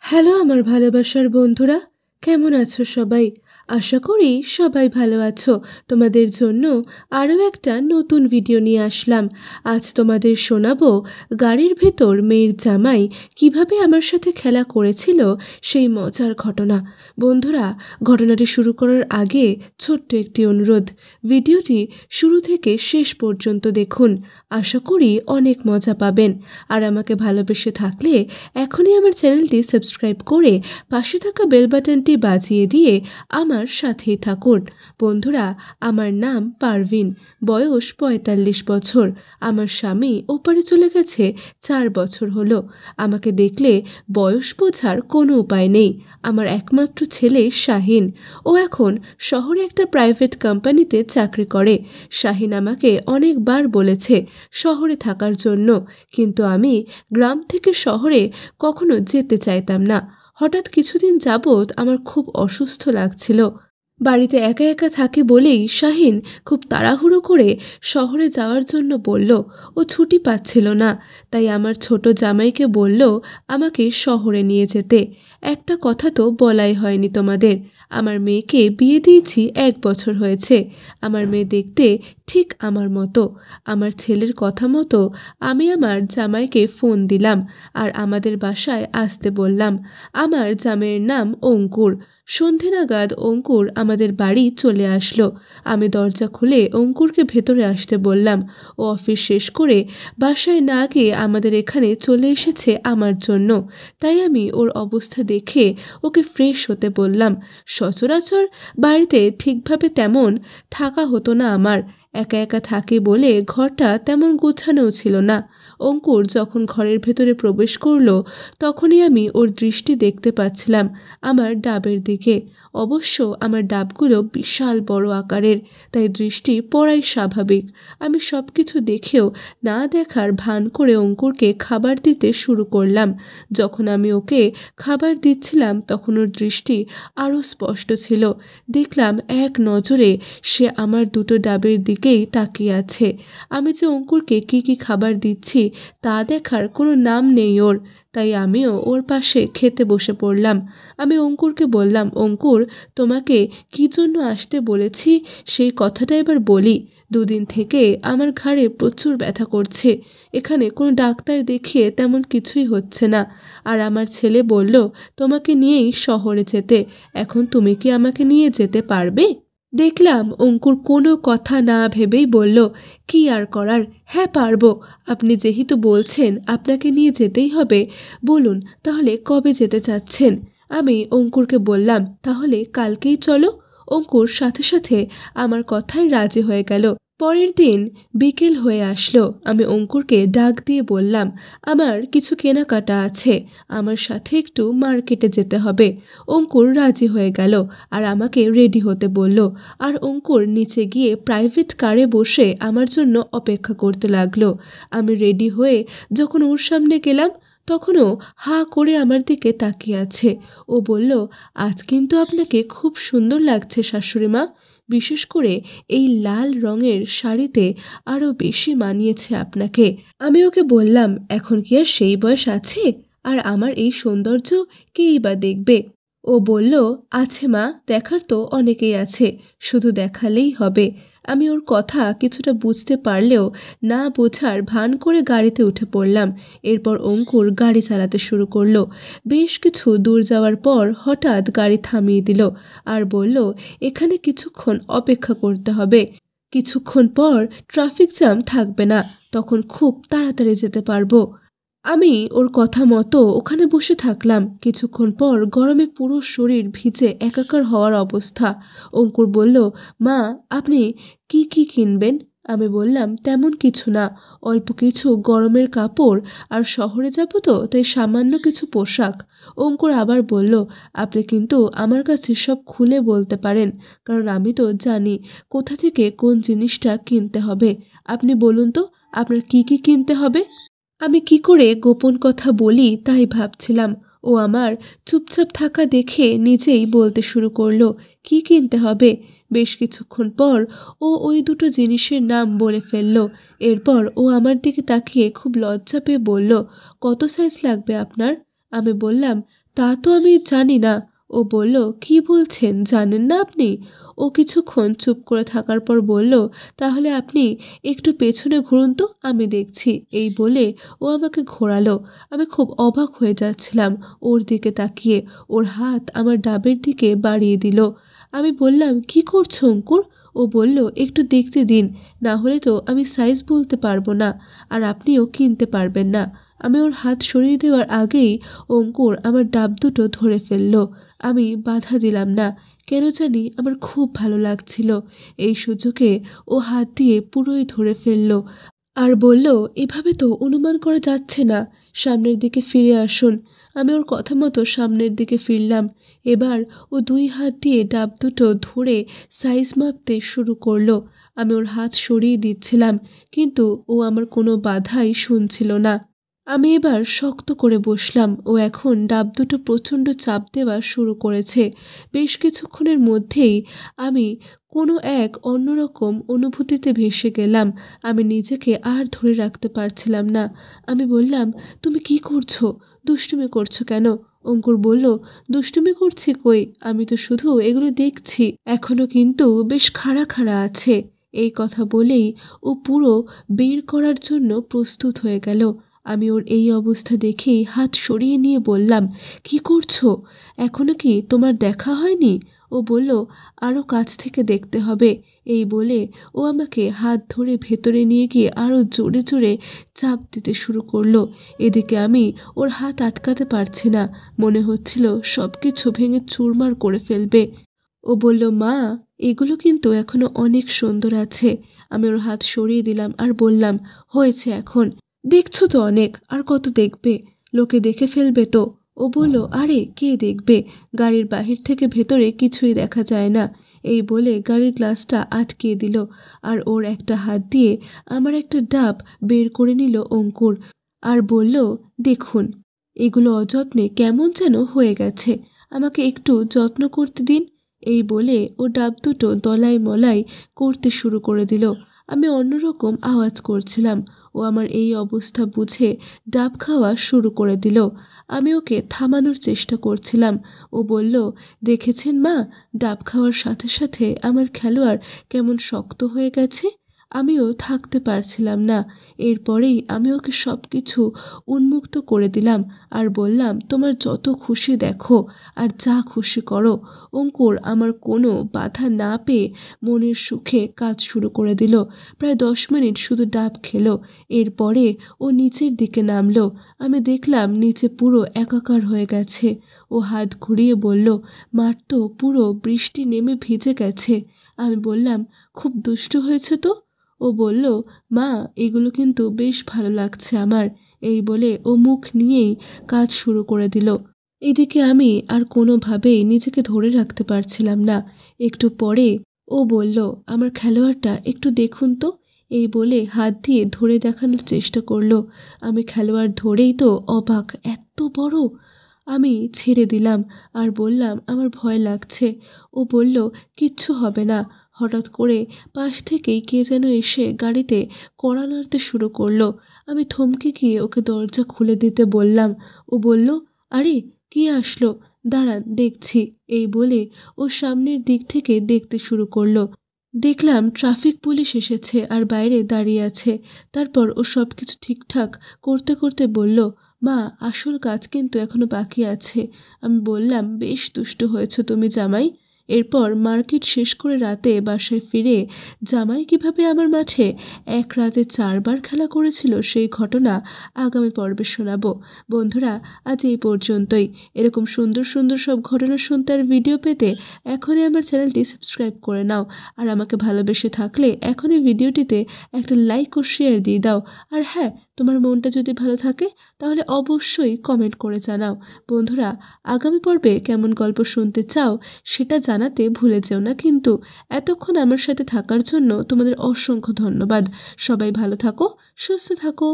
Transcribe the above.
Hello আমার ভালোবাসার বন্ধুরা, কেমন আছো সবাই? আশা করি সবাই ভালো আছো। তোমাদের জন্য আরও একটা নতুন ভিডিও নিয়ে আসলাম। আজ তোমাদের শোনাবো গাড়ির ভেতর মেয়ের জামাই কিভাবে আমার সাথে খেলা করেছিল সেই মজার ঘটনা। বন্ধুরা, ঘটনাটি শুরু করার আগে ছোট্ট একটি অনুরোধ, ভিডিওটি শুরু থেকে শেষ পর্যন্ত দেখুন। আশা করি অনেক মজা পাবেন। আর আমাকে ভালোবেসে থাকলে এখনই আমার চ্যানেলটি সাবস্ক্রাইব করে পাশে থাকা বেল বাটনটি বাজিয়ে দিয়ে আমার সাথেই থাকুন। বন্ধুরা, আমার নাম পারভিন, বয়স ৪৫ বছর। আমার স্বামী ওপারে চলে গেছে ৪ বছর হলো। আমাকে দেখলে বয়স বোঝার কোনো উপায় নেই। আমার একমাত্র ছেলে শাহিন, ও এখন শহরে একটা প্রাইভেট কোম্পানিতে চাকরি করে। শাহিন আমাকে অনেকবার বলেছে শহরে থাকার জন্য, কিন্তু আমি গ্রাম থেকে শহরে কখনো যেতে চাইতাম না। হঠাৎ কিছুদিন যাবৎ আমার খুব অসুস্থ লাগছিল। বাড়িতে একা একা থাকে বলেই শাহিন খুব তাড়াহুড়ো করে শহরে যাওয়ার জন্য বলল। ও ছুটি পাচ্ছিল না, তাই আমার ছোট জামাইকে বলল আমাকে শহরে নিয়ে যেতে। একটা কথা তো বলাই হয়নি তোমাদের, আমার মেয়েকে বিয়ে দিয়েছি ১ বছর হয়েছে। আমার মেয়ে দেখতে ঠিক আমার মতো। আমার ছেলের কথা মতো আমি আমার জামাইকে ফোন দিলাম আর আমাদের বাসায় আসতে বললাম। আমার জামাইয়ের নাম অঙ্কুর। সন্ধে নাগাদ অঙ্কুর আমাদের বাড়ি চলে আসলো। আমি দরজা খুলে অঙ্কুরকে ভেতরে আসতে বললাম। ও অফিস শেষ করে বাসায় না গিয়ে আমাদের এখানে চলে এসেছে আমার জন্য। তাই আমি ওর অবস্থা দেখে ওকে ফ্রেশ হতে বললাম। সচরাচর বাড়িতে ঠিকভাবে তেমন থাকা হতো না আমার। একা একা থাকি বলে ঘরটা তেমন গোছানোও ছিল না। অঙ্কুর যখন ঘরের ভেতরে প্রবেশ করলো, তখনই আমি ওর দৃষ্টি দেখতে পাচ্ছিলাম আমার ডাবের দিকে। অবশ্য আমার ডাবগুলো বিশাল বড় আকারের, তাই দৃষ্টি পড়াই স্বাভাবিক। আমি সব কিছু দেখেও না দেখার ভান করে অঙ্কুরকে খাবার দিতে শুরু করলাম। যখন আমি ওকে খাবার দিচ্ছিলাম তখন ওর দৃষ্টি আরও স্পষ্ট ছিল। দেখলাম এক নজরে সে আমার দুটো ডাবের দিকেই তাকিয়ে আছে। আমি যে অঙ্কুরকে কি কি খাবার দিচ্ছি তা দেখার কোনো নাম নেই ওর, তাই আমিও ওর পাশে খেতে বসে পড়লাম। আমি অঙ্কুরকে বললাম, অঙ্কুর, তোমাকে কী জন্য আসতে বলেছি সেই কথাটা এবার বলি। ২ দিন থেকে আমার ঘাড়ে প্রচুর ব্যথা করছে। এখানে কোনো ডাক্তার দেখিয়ে তেমন কিছুই হচ্ছে না। আর আমার ছেলে বলল তোমাকে নিয়েই শহরে যেতে। এখন তুমি কি আমাকে নিয়ে যেতে পারবে? দেখলাম অঙ্কুর কোনো কথা না ভেবেই বলল, কি আর করার, হ্যাঁ পারবো। আপনি যেহেতু বলছেন আপনাকে নিয়ে যেতেই হবে, বলুন তাহলে কবে যেতে চাচ্ছেন? আমি অঙ্কুরকে বললাম, তাহলে কালকেই চলো। অঙ্কুর সাথে সাথে আমার কথায় রাজি হয়ে গেল। পরের দিন বিকেল হয়ে আসলো। আমি অঙ্কুরকে ডাক দিয়ে বললাম, আমার কিছু কেনাকাটা আছে, আমার সাথে একটু মার্কেটে যেতে হবে। অঙ্কুর রাজি হয়ে গেল আর আমাকে রেডি হতে বলল। আর অঙ্কুর নিচে গিয়ে প্রাইভেট কারে বসে আমার জন্য অপেক্ষা করতে লাগলো। আমি রেডি হয়ে যখন ওর সামনে গেলাম তখনও হাঁ করে আমার দিকে তাকিয়ে আছে। ও বলল, আজ কিন্তু আপনাকে খুব সুন্দর লাগছে শাশুড়িমা, বিশেষ করে এই লাল রঙের শাড়িতে আরও বেশি মানিয়েছে আপনাকে। আমি ওকে বললাম, এখন কি আর সেই বয়স আছে? আর আমার এই সৌন্দর্য কেই বা দেখবে? ও বলল, আছে মা, দেখার তো অনেকেই আছে, শুধু দেখালেই হবে। আমি ওর কথা কিছুটা বুঝতে পারলেও না বোঝার ভান করে গাড়িতে উঠে পড়লাম। এরপর অঙ্কুর গাড়ি চালাতে শুরু করলো। বেশ কিছু দূর যাওয়ার পর হঠাৎ গাড়ি থামিয়ে দিল আর বলল, এখানে কিছুক্ষণ অপেক্ষা করতে হবে। কিছুক্ষণ পর ট্রাফিক জ্যাম থাকবে না, তখন খুব তাড়াতাড়ি যেতে পারবো। আমি ওর কথা মতো ওখানে বসে থাকলাম। কিছুক্ষণ পর গরমে পুরো শরীর ভিজে একাকার হওয়ার অবস্থা। অঙ্কুর বলল, মা, আপনি কি কি কিনবেন? আমি বললাম, তেমন কিছু না, অল্প কিছু গরমের কাপড়, আর শহরে যাব তো তাই সামান্য কিছু পোশাক। অঙ্কুর আবার বলল, আপনি কিন্তু আমার কাছে সব খুলে বলতে পারেন, কারণ আমি তো জানি কোথা থেকে কোন জিনিসটা কিনতে হবে। আপনি বলুন তো আপনার কি কি কিনতে হবে? আমি কি করে গোপন কথা বলি তাই ভাবছিলাম। ও আমার চুপচাপ থাকা দেখে নিজেই বলতে শুরু করলো কি কিনতে হবে। বেশ কিছুক্ষণ পর ও ওই দুটো জিনিসের নাম বলে ফেলল। এরপর ও আমার দিকে তাকিয়ে খুব লজ্জা পেয়ে বলল, কত সাইজ লাগবে আপনার? আমি বললাম, তা তো আমি জানি না। ও বলল, কি বলছেন, জানেন না আপনি? ও কিছুক্ষণ চুপ করে থাকার পর বলল, তাহলে আপনি একটু পেছনে ঘুরুন তো, আমি দেখছি। এই বলে ও আমাকে ঘোরালো। আমি খুব অবাক হয়ে যাচ্ছিলাম ওর দিকে তাকিয়ে। ওর হাত আমার ডাবের দিকে বাড়িয়ে দিল। আমি বললাম, কি করছো অঙ্কুর? ও বলল, একটু দেখতে দিন, না হলে তো আমি সাইজ বলতে পারবো না, আর আপনিও কিনতে পারবেন না। আমি ওর হাত সরিয়ে দেওয়ার আগেই অঙ্কুর আমার ডাব দুটো ধরে ফেলল। আমি বাধা দিলাম না, কেন জানি আমার খুব ভালো লাগছিল। এই সুযোগে ও হাত দিয়ে পুরোই ধরে ফেলল আর বলল, এভাবে তো অনুমান করা যাচ্ছে না, সামনের দিকে ফিরে আসুন। আমি ওর কথা মতো সামনের দিকে ফিরলাম। এবার ও 2 হাত দিয়ে ডাব দুটো ধরে সাইজ মাপতে শুরু করলো। আমি ওর হাত সরিয়ে দিচ্ছিলাম, কিন্তু ও আমার কোনো বাধাই শুনছিল না। আমি এবার শক্ত করে বসলাম। ও এখন ডাব দুটো প্রচণ্ড চাপ দেওয়া শুরু করেছে। বেশ কিছুক্ষণের মধ্যেই আমি কোনো এক অন্যরকম অনুভূতিতে ভেসে গেলাম। আমি নিজেকে আর ধরে রাখতে পারছিলাম না। আমি বললাম, তুমি কি করছো? দুষ্টুমি করছো কেন? অঙ্কুর বলল, দুষ্টুমি করছি কই, আমি তো শুধু এগুলো দেখছি, এখনো কিন্তু বেশ খাড়া খাড়া আছে। এই কথা বলেই ও পুরো বের করার জন্য প্রস্তুত হয়ে গেল। আমি ওর এই অবস্থা দেখেই হাত সরিয়ে নিয়ে বললাম, কি করছো? এখনো কি তোমার দেখা হয়নি? ও বলল, আরও কাছ থেকে দেখতে হবে। এই বলে ও আমাকে হাত ধরে ভেতরে নিয়ে গিয়ে আরও জোরে জোরে চাপ দিতে শুরু করলো। এদিকে আমি ওর হাত আটকাতে পারছি না, মনে হচ্ছিল সব কিছু ভেঙে চুরমার করে ফেলবে। ও বলল, মা, এগুলো কিন্তু এখনো অনেক সুন্দর আছে। আমি ওর হাত সরিয়ে দিলাম আর বললাম, হয়েছে এখন, দেখছো তো অনেক, আর কত দেখবে? লোকে দেখে ফেলবে তো। ও বলল, আরে কে দেখবে, গাড়ির বাহির থেকে ভেতরে কিছুই দেখা যায় না। এই বলে গাড়ির গ্লাসটা আটকিয়ে দিল, আর ওর একটা হাত দিয়ে আমার একটা ডাব বের করে নিল অঙ্কুর, আর বলল, দেখুন, এগুলো অযত্নে কেমন যেন হয়ে গেছে, আমাকে একটু যত্ন করতে দিন। এই বলে ও ডাব দুটো দলাই মলাই করতে শুরু করে দিল। আমি অন্যরকম আওয়াজ করছিলাম। ও আমার এই অবস্থা বুঝে ডাব খাওয়া শুরু করে দিল। আমি ওকে থামানোর চেষ্টা করছিলাম। ও বলল, দেখেছেন মা, ডাব খাওয়ার সাথে সাথে আমার খেলোয়াড় কেমন শক্ত হয়ে গেছে। আমিও থাকতে পারছিলাম না। এরপরেই আমি ওকে সব কিছু উন্মুক্ত করে দিলাম আর বললাম, তোমার যত খুশি দেখো আর যা খুশি করো। অঙ্কুর আমার কোনো বাধা না পেয়ে মনের সুখে কাজ শুরু করে দিল। প্রায় 10 মিনিট শুধু ডাব খেলো। এরপরে ও নিচের দিকে নামলো। আমি দেখলাম নিচে পুরো একাকার হয়ে গেছে। ও হাত ঘুরিয়ে বলল, মাঠ তো পুরো বৃষ্টি নেমে ভিজে গেছে। আমি বললাম, খুব দুষ্টু হয়েছে তো। ও বলল, মা, এগুলো কিন্তু বেশ ভালো লাগছে আমার। এই বলে ও মুখ নিয়েই কাজ শুরু করে দিল। এদিকে আমি আর কোনোভাবেই নিজেকে ধরে রাখতে পারছিলাম না। একটু পরে ও বলল, আমার খেলোয়াড়টা একটু দেখুন তো। এই বলে হাত দিয়ে ধরে দেখানোর চেষ্টা করলো। আমি খেলোয়াড় ধরেই তো অবাক, এত বড়! আমি ছেড়ে দিলাম আর বললাম, আমার ভয় লাগছে। ও বলল, কিচ্ছু হবে না। হঠাৎ করে পাশ থেকেই কে যেন এসে গাড়িতে কড়া নাড়তে শুরু করলো। আমি থমকে গিয়ে ওকে দরজা খুলে দিতে বললাম। ও বলল, আরে কে আসলো, দাঁড়ান দেখছি। এই বলে ও সামনের দিক থেকে দেখতে শুরু করলো। দেখলাম ট্রাফিক পুলিশ এসেছে আর বাইরে দাঁড়িয়ে আছে। তারপর ও সব কিছু ঠিকঠাক করতে করতে বলল, মা, আসল কাজ কিন্তু এখনো বাকি আছে। আমি বললাম, বেশ দুষ্টু হয়েছ তুমি জামাই। এরপর মার্কেট শেষ করে রাতে বাসায় ফিরে জামাই কিভাবে আমার মাঠে এক রাতে 4 বার খেলা করেছিল সেই ঘটনা আগামী পর্বে শোনাবো। বন্ধুরা, আজ এই পর্যন্তই। এরকম সুন্দর সুন্দর সব ঘটনা শুনতে আর ভিডিও পেতে এখনই আমার চ্যানেলটি সাবস্ক্রাইব করে নাও। আর আমাকে ভালোবেসে থাকলে এখনই ভিডিওটিতে একটা লাইক ও শেয়ার দিয়ে দাও। আর হ্যাঁ, তোমার মনটা যদি ভালো থাকে তাহলে অবশ্যই কমেন্ট করে জানাও। বন্ধুরা, আগামী পর্বে কেমন গল্প শুনতে চাও সেটা জানাতে ভুলে যেও না কিন্তু। এতক্ষণ আমার সাথে থাকার জন্য তোমাদের অসংখ্য ধন্যবাদ। সবাই ভালো থাকো, সুস্থ থাকো।